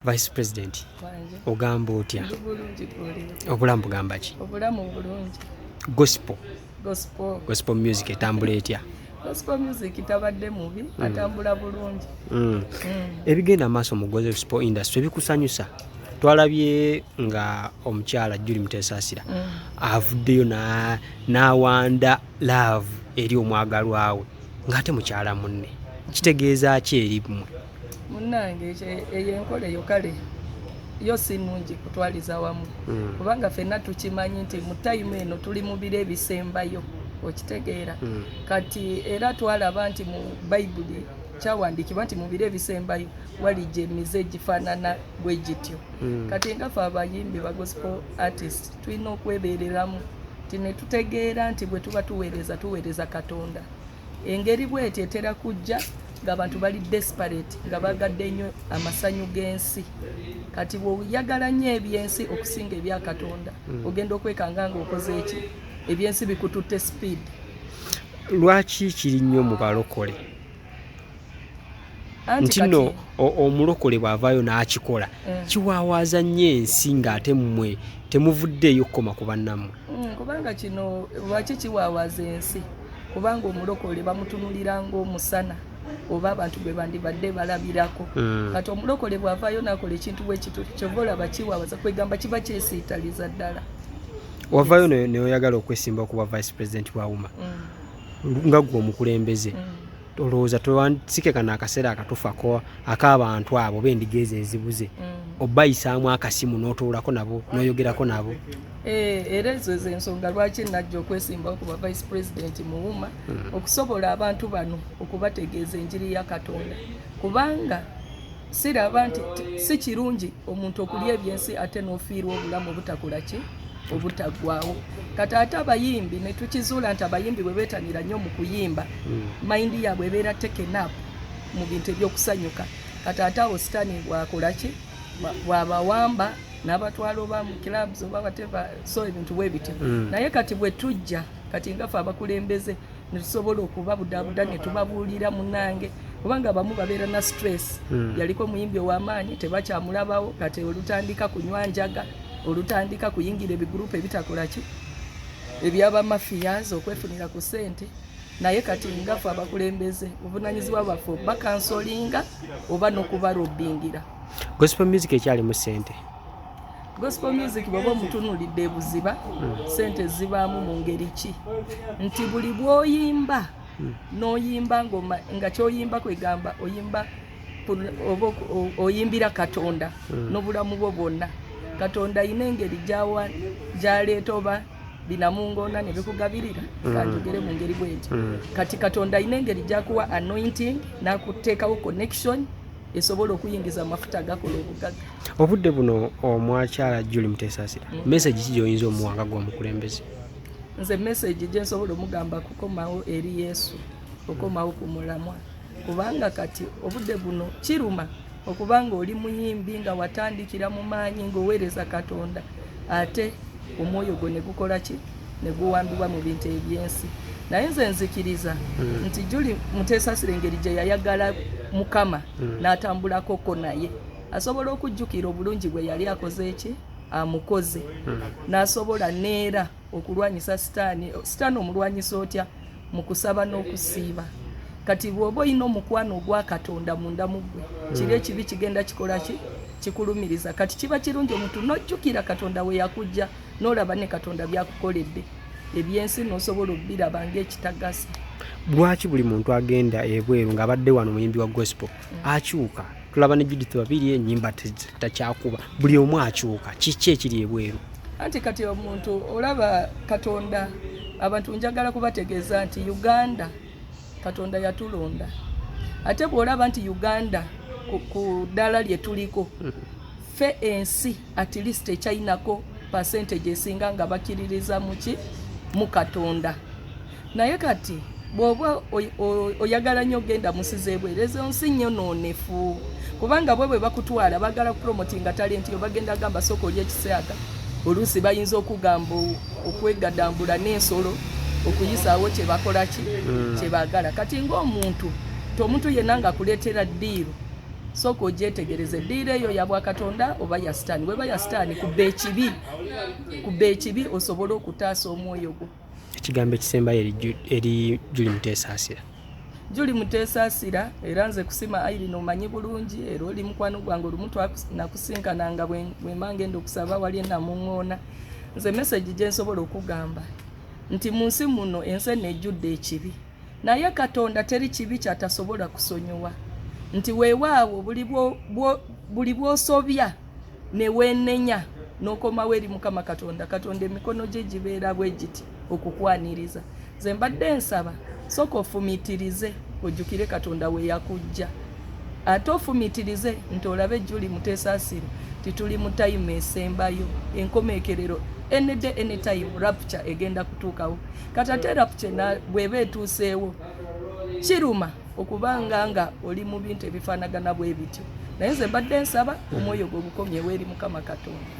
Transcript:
Vice President ogamba otya? Obulamu bugamba ki? Obulamu bulungi. Gospel music etambula etya? Gospel music tabadde mubi, atambula bulungi. Ebigenda maaso mu gospel industry bikusanyusa? Twalabye nga omukyala Julie Muteesasira avuddeyo n'awanda love eri omwagalwa we ng'ate mukyala munne. Kitegeeza ki eri mmwe? Munnange eyo enkola eyo kale yo si nnungi kutwaliza wamu kubanga ffenna tukimanyi nti mu time eno tuli mu biro ebisembayo, okitegeera. Kati era twalaba nti mu Bayibuli kyawandiikibwa nti mu biro ebisembayo walijja emize egifaanana bwe gityo. Kati nga ffe abayimbi ba gospel artist tulina okwebeereramu nti ne tutegeera nti bwe tuba tuweereza Katonda, engeri bw'etyo etera kujja ng'abantu bali desperate, nga bagadde nnyo amasanyu g'ensi. Kati bw'oyagala nnyo ebyensi okusinga ebya Katonda, ogenda okwekanga ng'okoze eki? Ebyensi bikututte speed. Lwaki kiri nnyo mu balokole? Nti nno omulokole bw'avaayo n'akikola kiwaawaza nnyo ensi ng'ate mmwe temuvuddeeyo kukoma ku bannammwe. Kubanga kino lwaki kiwaawaza ensi? Kubanga omulokole bamutunulira ng'omusana oba abantu gwe bandibadde balabirako. Kati omulokole bw'avaayo n'akola ekintu bwe kitu kyova olaba kiwaawaza, kwegamba kiba kyesiitaliza ddala. Wavaayo neoyagala okwesimba okuba Vice President wa UMA nga gwe omukulembeze, olowooza towansikeka n'akaseera akatufako ak'abantu abo b'endiga ezo ezibuze obayisaamu akasimu n'otuulako nabo n'oyogerako nabo? Era ezo z'ensonga lwaki najja okwesimbawo kuba Vice President mu UMA, okusobola abantu bano okubategeeza enjiri ya Katonda. Kubanga siraba nti si kirungi omuntu okulya ebyensi ate n'ofiirwa obulamu obutakola ki? Obutaggwaawo. Kati ate abayimbi ne tukizuula nti abayimbi bwe beetanira nnyo mu kuyimba, mayindi yaabwe ebeera taken up mu bintu eby'okusanyuka. Kati ate awo sitaani bwakola ki? Bw'abawamba n'abatwala oba mu clubs oba whatever, so ebintu bwe bityo. Naye kati bwe tujja kati nga ffe abakulembeze ne tusobola okubabudaabuda ne tubabuulira munnange, kubanga abamu babeera na stress. Yaliko omuyimbi ow'amaanyi tebakyamulabawo, kati olutandika kunywa njaga, olutandika kuyingira ebigurupu ebitakola ki? Eby'abamafiyazi okwefunira ku ssente. Naye kati nga ffe abakulembeze obuvunaanyizibwa bwaffe bakansolinga oba n'okubalobingira. Gospel music ekyalimu ssente? Gospel music bw'oba omutunuulidde ebuziba, ssente zibaamu mu ngeri ki? Nti buli bw'oyimba n'oyimba nga ky'oyimba kwegamba oyimba oyimbira Katonda n'obulamu bwo bwonna. Katonda ayina engeri gy'aleeta oba binamungoona ne bikugabirira, kanjogere mu ngeri bw'eti. Kati Katonda ayina engeri gy'akuwa anointing n'akuteekawo connection esobola okuyingiza amafuta agakola obugagga. Obudde buno omwakyala Julie Muteesasira, message ki gy'oyinza omuwanga gw'omukulembeze? Nze message gye nsobola omugamba kukomawo eri Yesu, okukomawo ku mulamwa. Kubanga kati obudde buno kiruma okubanga oli muyimbi nga watandikira mu maanyi ng'oweereza Katonda, ate omwoyo gwo ne gukola ki? Ne guwambibwa mu bintu ebyensi. Naye nze nzikiriza nti Julie Muteesasira engeri gye yayagala Mukama n'atambulakoko naye, asobola okujjukira obulungi bwe yali akoze eki? Amukoze. N'asobola neera okulwanyisa sitaani omulwanyisa otya? Mu kusaba n'okusiiba. Kati bw'oba olina omukwano ogwa Katonda munda mu ggwe, kiri ekibi kigenda kikola ki? Kikulumiriza. Kati kiba kirungi omuntu n'ojjukira Katonda we yakujja, n'olaba ne Katonda byakukoledde, ebyensi n'osobola obbiraba ng'ekitagasa. Lwaki buli muntu agenda ebweru ng'abadde wano muyimbi wa gospel akyuka? Tulaba ne Judith Babirye ennyimba takyakuba, buli omu akyuka. Kiki ekiri ebweru? Anti kati omuntu olaba Katonda, abantu njagala kubategeeza nti Uganda Katonda yatulonda. Ate bw'olaba nti Uganda ku ddala lye tuliko, ffe ensi at least ekyayinako percentage esinga nga bakiririza mu Katonda. Naye kati bw'oba oyagala nnyo ogenda musize ebweru, ezo nsi nnyonoonefu. Kubanga bwe bakutwala bagala kupromotinga talenti yo, bagenda gamba sooka oli ekisaaga. Oluusi bayinza okugamba okwegadambula n'ensolo okuyisaawo kye bakola ki? Kye baagala. Kati ng'omuntu, omuntu yenna nga akuleetera ddiiru sooka ogyetegereze eddiira eyo ya bwakatonda oba ya sitaani. Bweba ya sitaani kubba ekibi osobole okutaasa omwoyo gwo. Ekigambo ekisembayo eri Julie Mutesaasira. Julie Mutesaasira era nze kusima Irene omanyi bulungi era oli mukwano gwange olumu nakusinkananga bwe mangenda okusaba wali namuŋŋoona. Nze message gye nsobola okugamba nti mu nsi muno ensi ejjudde ekibi naye Katonda teri kibi kyatasobola kusonyiwa. Nti weewaawo buli bw'osobya ne weenenya n'okomawo eri Mukama Katonda, Katonda emikono gye gibeera bwe giti okukwaniriza. Nze mbadde nsaba sooka ofumiitirize ojjukire Katonda we yakujja, ate ofumiitirize nti olabe Julie Mutesaasira tituli mu time esembayo, enkomekerero anytime rapture egenda kutuukawo. Kati ate rapture bw'eba etuuseewo kiruma okubanga nga oli mu bintu ebifaanagana bwe bityo, naye nze mbadde nsaba omwoyo gwe gukomyewo eri Mukama Katonda.